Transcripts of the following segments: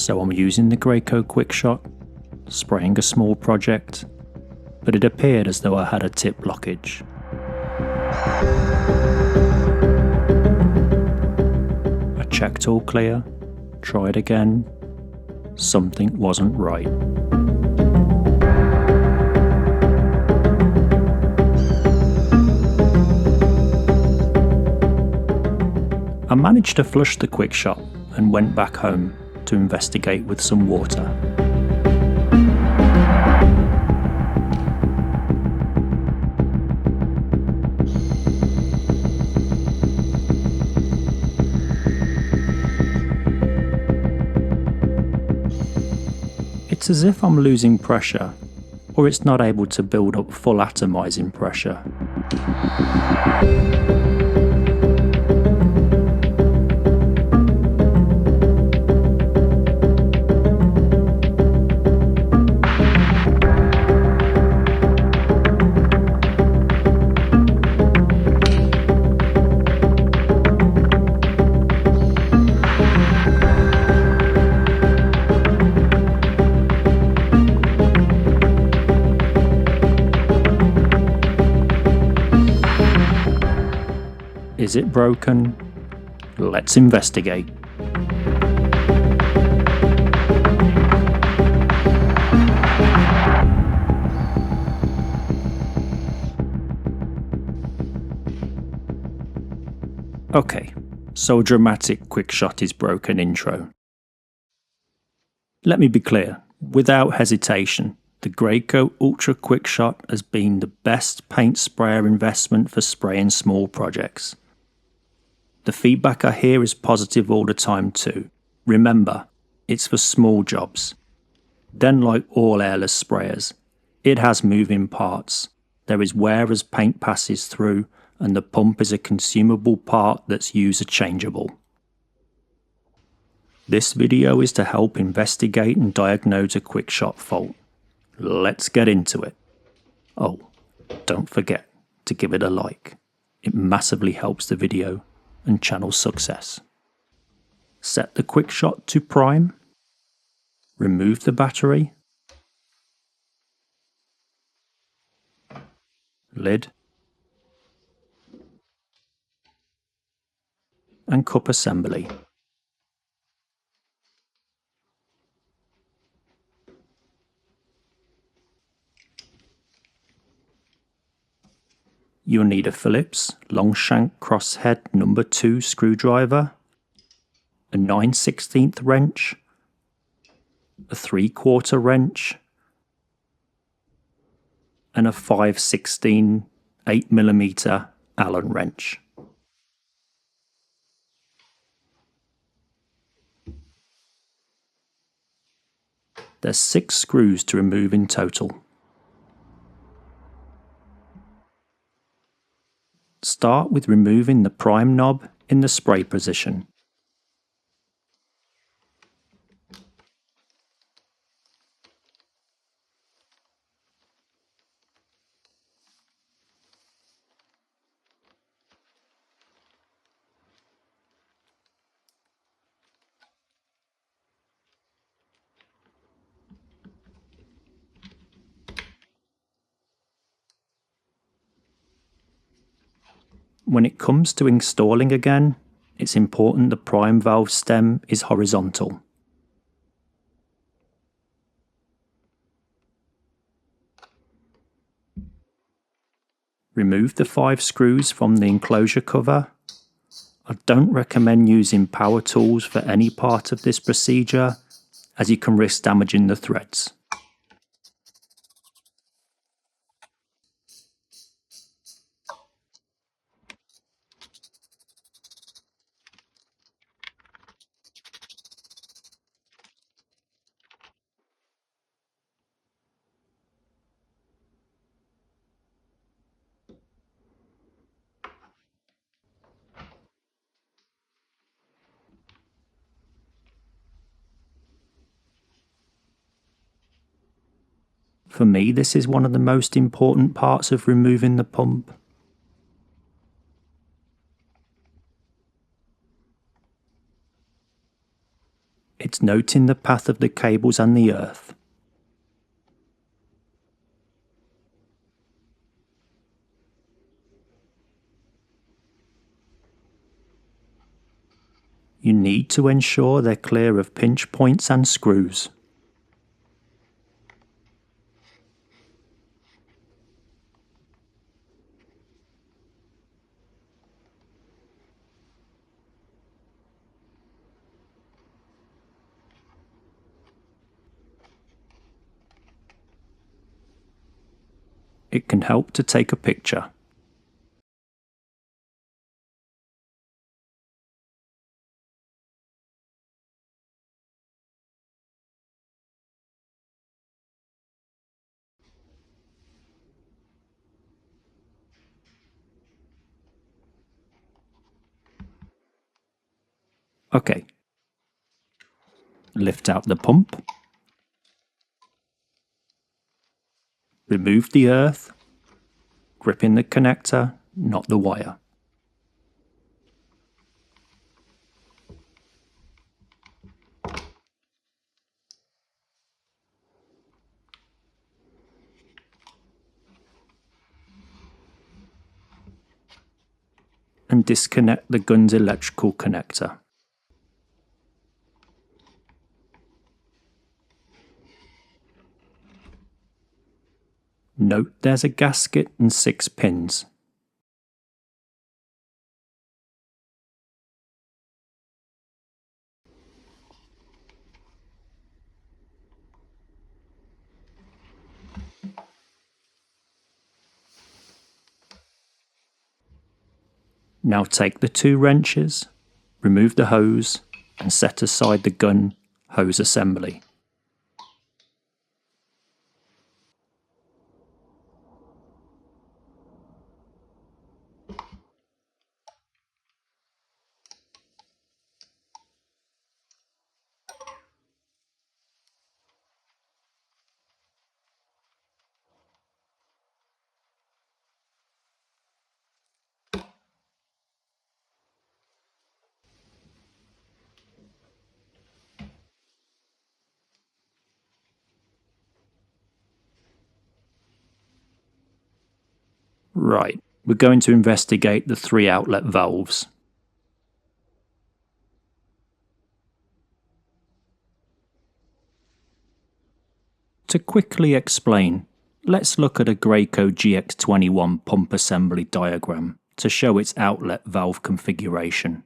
So I'm using the Graco QuickShot, spraying a small project, but it appeared as though I had a tip blockage. I checked all clear, tried again, something wasn't right. I managed to flush the QuickShot and went back home to investigate with some water. It's as if I'm losing pressure, or it's not able to build up full atomizing pressure. Is it broken? Let's investigate. Okay, so dramatic QuickShot is broken intro. Let me be clear, without hesitation, the Graco Ultra QuickShot has been the best paint sprayer investment for spraying small projects. The feedback I hear is positive all the time too. Remember, it's for small jobs. Then, like all airless sprayers, it has moving parts. There is wear as paint passes through, and the pump is a consumable part that's user changeable. This video is to help investigate and diagnose a QuickShot fault. Let's get into it. Oh, don't forget to give it a like. It massively helps the video and channel success. Set the QuickShot to prime. Remove the battery. Lid. And cup assembly. You'll need a Phillips long shank crosshead number 2 screwdriver, a 9/16 wrench, a 3/4 wrench, and a 5/16 8mm Allen wrench. There's 6 screws to remove in total. Start with removing the prime knob in the spray position. When it comes to installing again, it's important the prime valve stem is horizontal. Remove the 5 screws from the enclosure cover. I don't recommend using power tools for any part of this procedure, as you can risk damaging the threads. For me, this is one of the most important parts of removing the pump. It's noting the path of the cables and the earth. You need to ensure they're clear of pinch points and screws. It can help to take a picture. Okay. Lift out the pump. Remove the earth, gripping the connector, not the wire. And disconnect the gun's electrical connector. Note there's a gasket and 6 pins. Now take the 2 wrenches, remove the hose, and set aside the gun hose assembly. Right, we're going to investigate the 3 outlet valves. To quickly explain, let's look at a Graco GX21 pump assembly diagram to show its outlet valve configuration.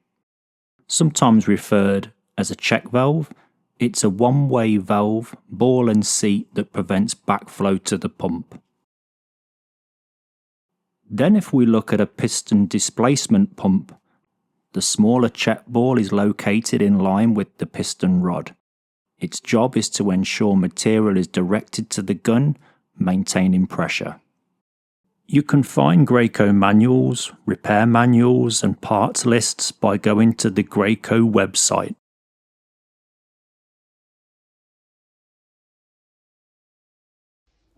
Sometimes referred as a check valve, it's a one-way valve, ball and seat that prevents backflow to the pump. Then if we look at a piston displacement pump, the smaller check ball is located in line with the piston rod. Its job is to ensure material is directed to the gun, maintaining pressure. You can find Graco manuals, repair manuals and parts lists by going to the Graco website.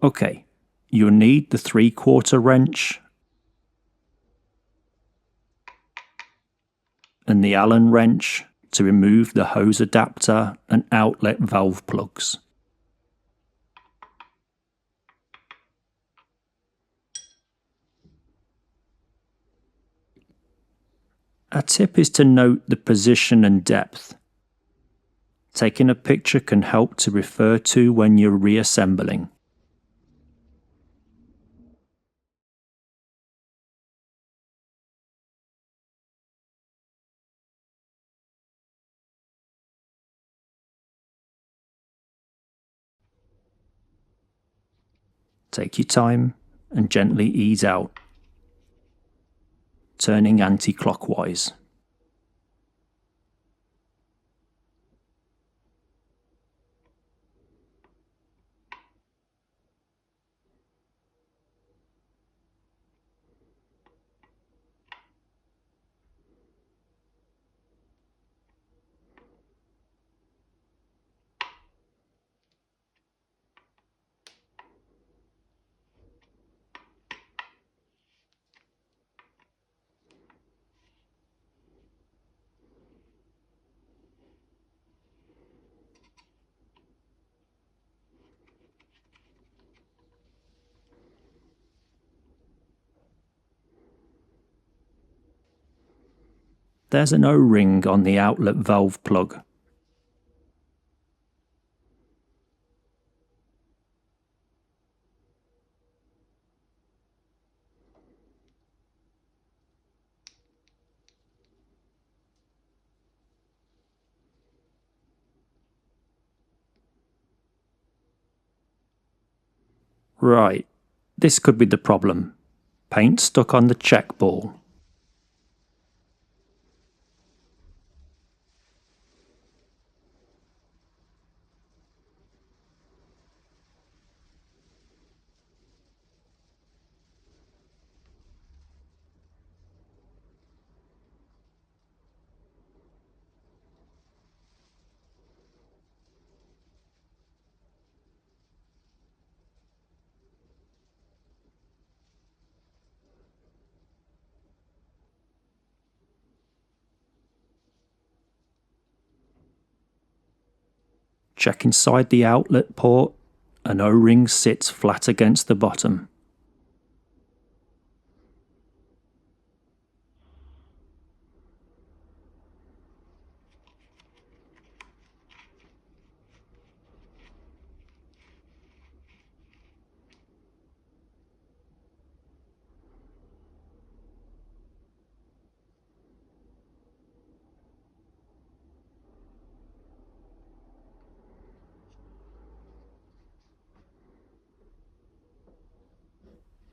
Okay, you'll need the 3/4 wrench and the Allen wrench to remove the hose adapter and outlet valve plugs. A tip is to note the position and depth. Taking a picture can help to refer to when you're reassembling. Take your time and gently ease out, turning anti-clockwise. there's an O-ring on the outlet valve plug. Right, this could be the problem. Paint stuck on the check ball. Check inside the outlet port. An O-ring sits flat against the bottom.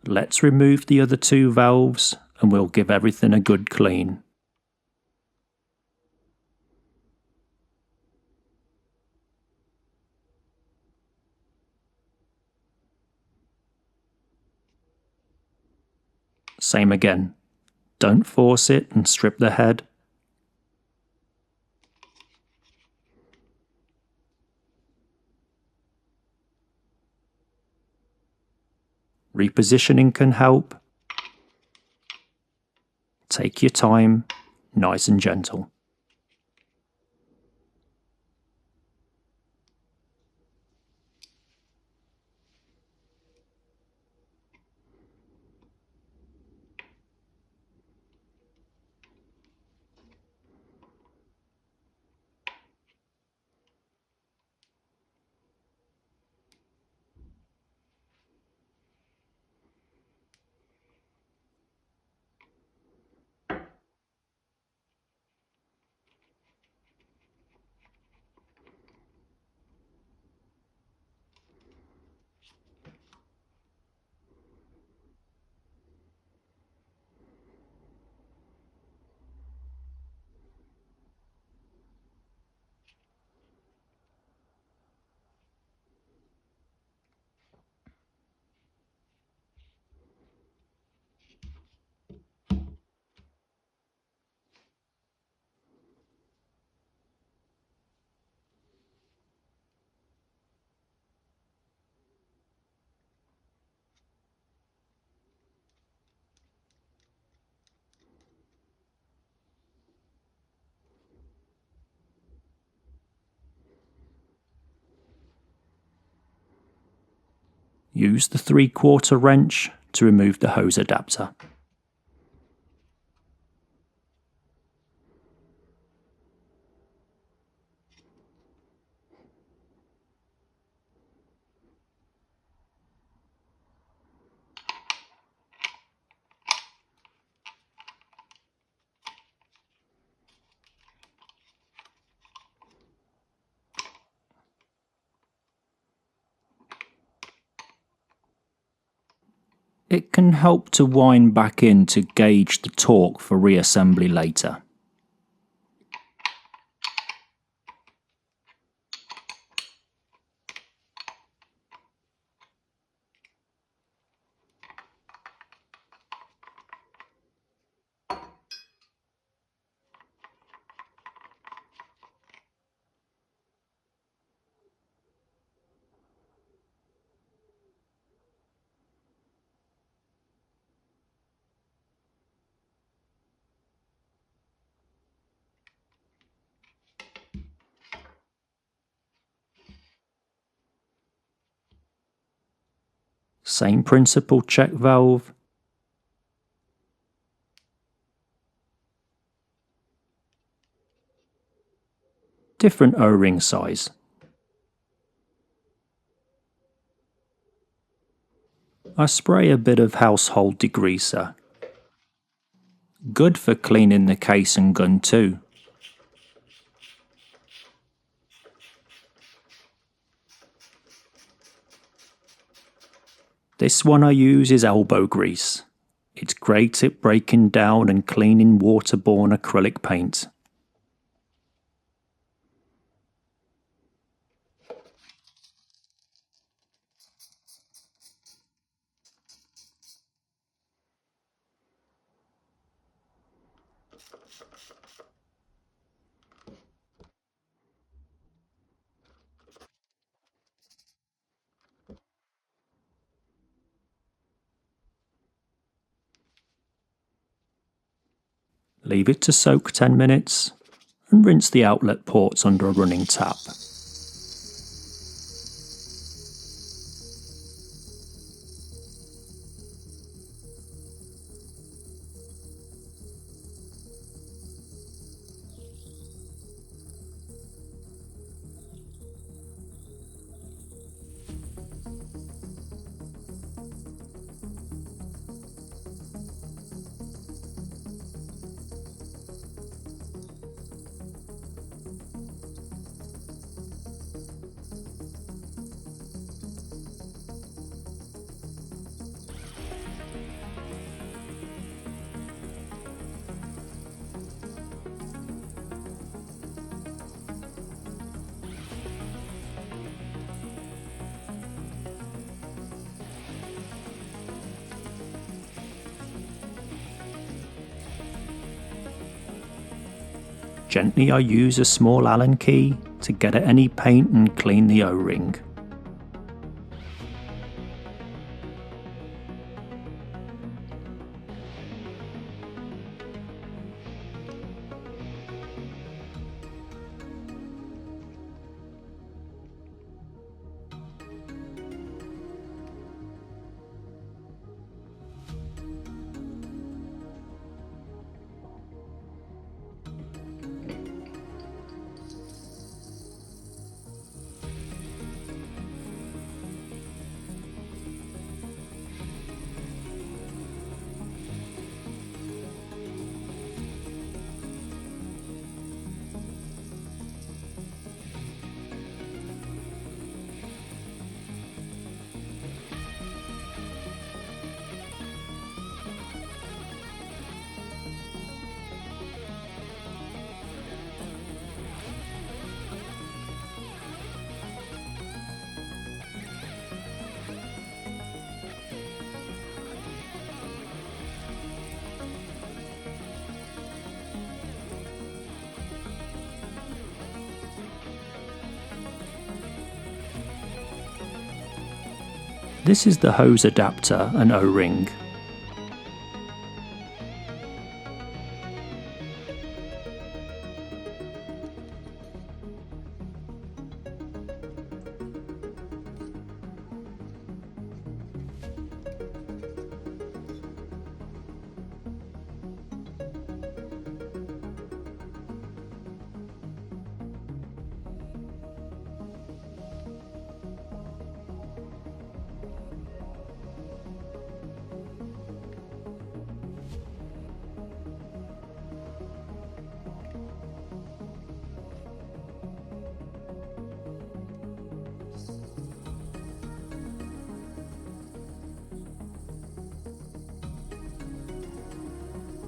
Let's remove the other two valves and we'll give everything a good clean. Same again. Don't force it and strip the head. Repositioning can help. Take your time, nice and gentle. Use the 3/4 wrench to remove the hose adapter. It can help to wind back in to gauge the torque for reassembly later. Same principle check valve. different O-ring size. I spray a bit of household degreaser. Good for cleaning the case and gun too. This one I use is elbow grease. It's great at breaking down and cleaning waterborne acrylic paint. Leave it to soak 10 minutes and rinse the outlet ports under a running tap. Gently I use a small Allen key to get at any paint and clean the O-ring. This is the hose adapter and O-ring.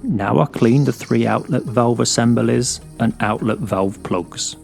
Now I clean the 3 outlet valve assemblies and outlet valve plugs.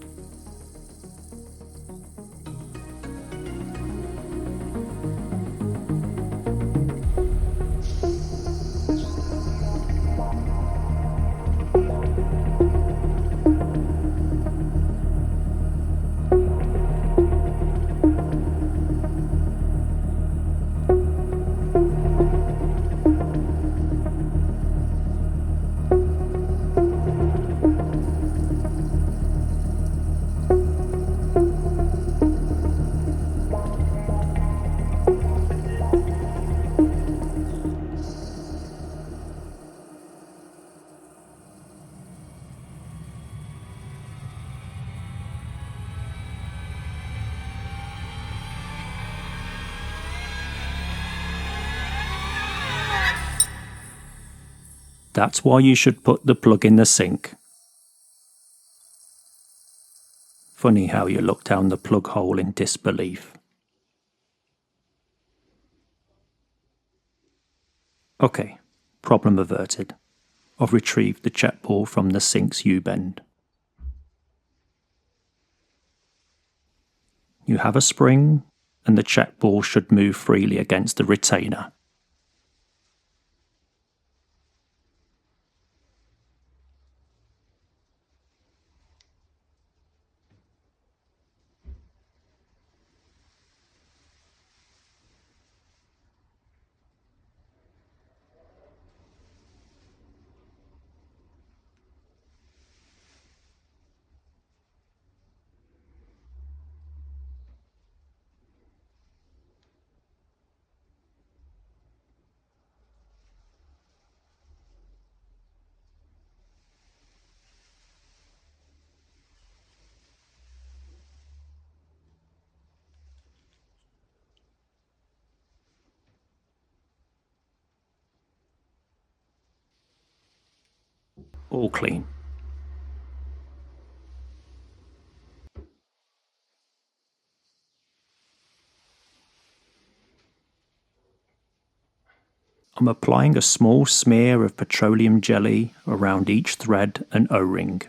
That's why you should put the plug in the sink. Funny how you look down the plug hole in disbelief. Okay, problem averted. I've retrieved the check ball from the sink's U-bend. You have a spring, and the check ball should move freely against the retainer. All clean. I'm applying a small smear of petroleum jelly around each thread and O-ring.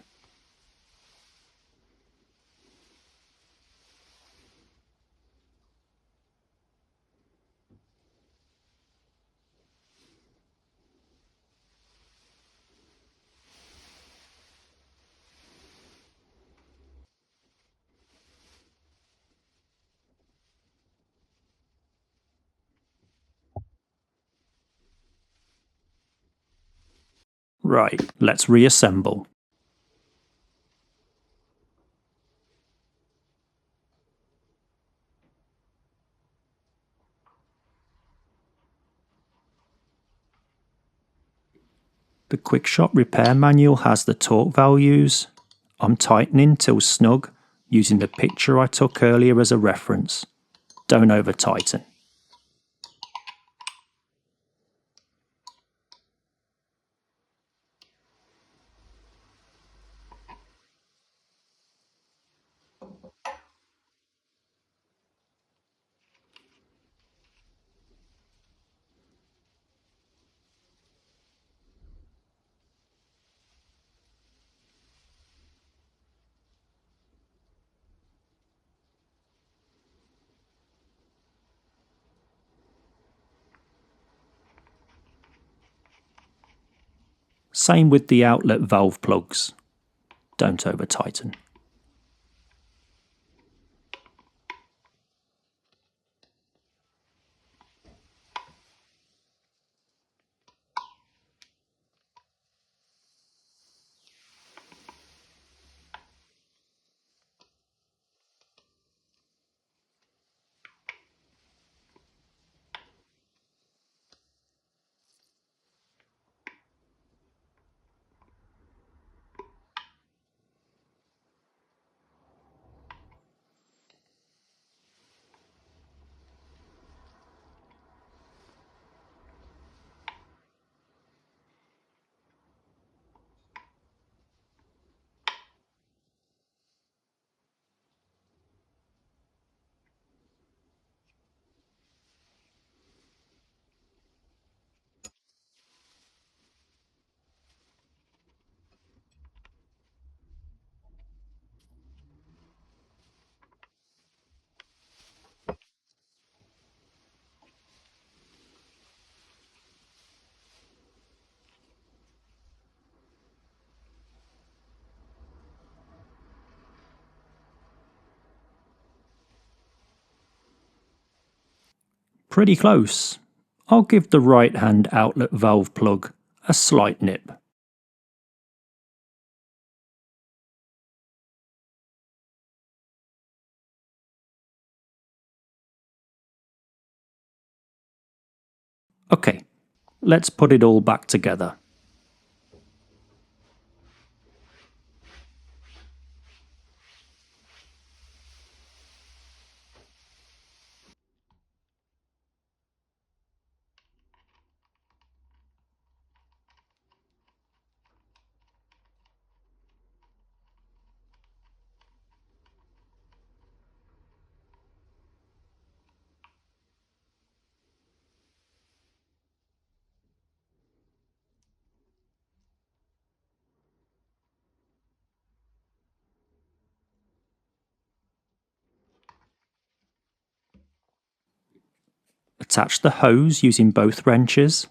Right, let's reassemble. The QuickShot repair manual has the torque values. I'm tightening till snug, using the picture I took earlier as a reference. Don't over tighten. Same with the outlet valve plugs. Don't over tighten. Pretty close. I'll give the right hand outlet valve plug a slight nip. Okay, let's put it all back together. Attach the hose using both wrenches.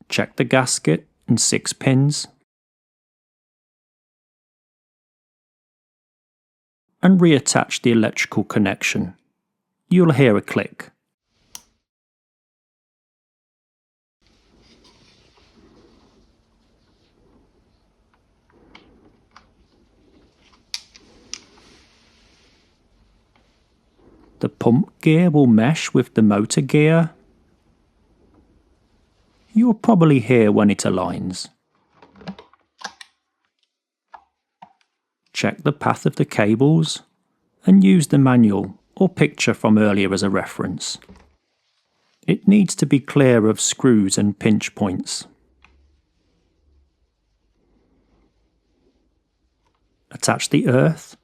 Check the gasket and 6 pins, and reattach the electrical connection. You'll hear a click. The pump gear will mesh with the motor gear. You'll probably hear when it aligns. Check the path of the cables and use the manual or picture from earlier as a reference. It needs to be clear of screws and pinch points. Attach the earth.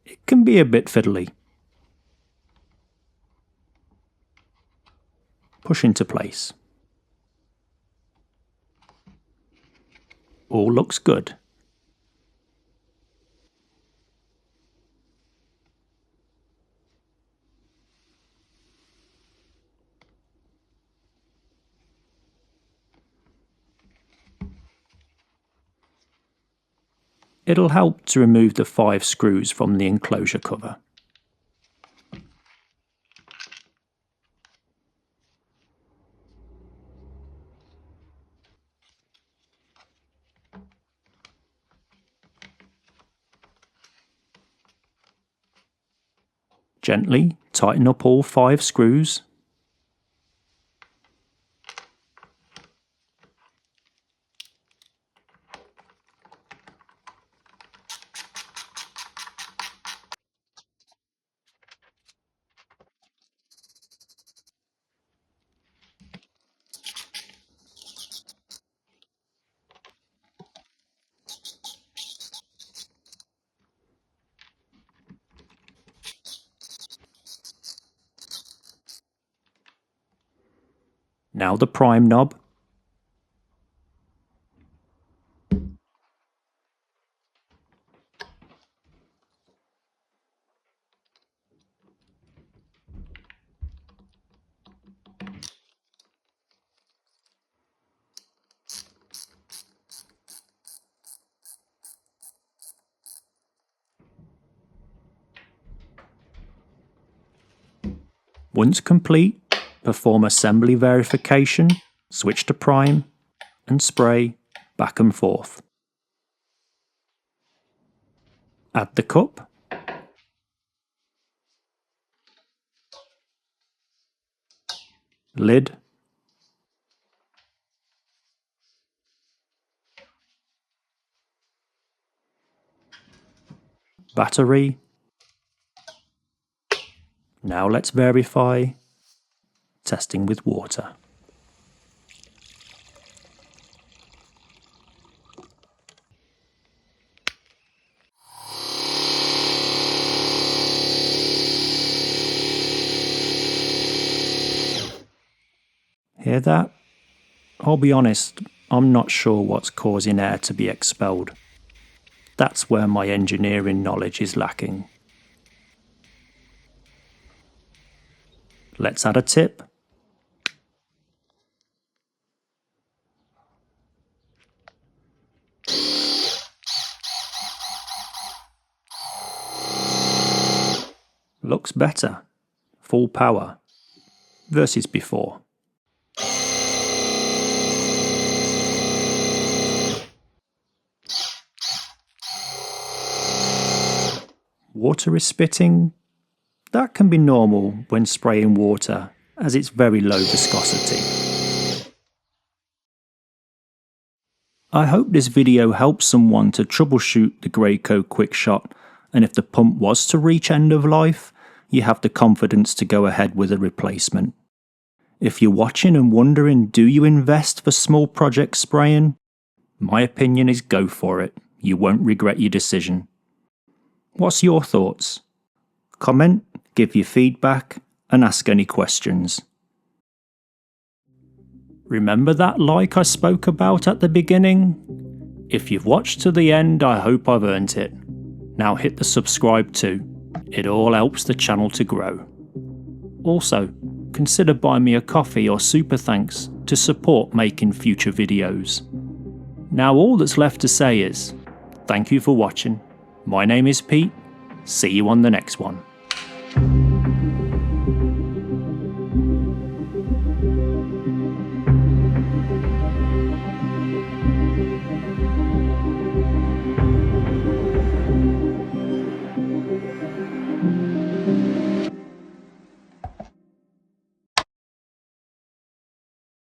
It can be a bit fiddly. Push into place. All looks good. It'll help to remove the 5 screws from the enclosure cover. Gently tighten up all 5 screws. Now the prime knob. Once complete, perform assembly verification, switch to prime, and spray back and forth. Add the cup. Lid. Battery. Now let's verify. Testing with water. Hear that? I'll be honest, I'm not sure what's causing air to be expelled. That's where my engineering knowledge is lacking. Let's add a tip. Looks better. Full power. Versus before. Water is spitting. That can be normal when spraying water, as it's very low viscosity. I hope this video helps someone to troubleshoot the Graco QuickShot, and if the pump was to reach end of life, you have the confidence to go ahead with a replacement. If you're watching and wondering, do you invest for small project spraying? My opinion is go for it. You won't regret your decision. What's your thoughts? Comment, give your feedback, and ask any questions. Remember that like I spoke about at the beginning? If you've watched to the end, I hope I've earned it. Now hit the subscribe too. It all helps the channel to grow. Also, consider buying me a coffee or super thanks to support making future videos. Now all that's left to say is, thank you for watching. My name is Pete. See you on the next one.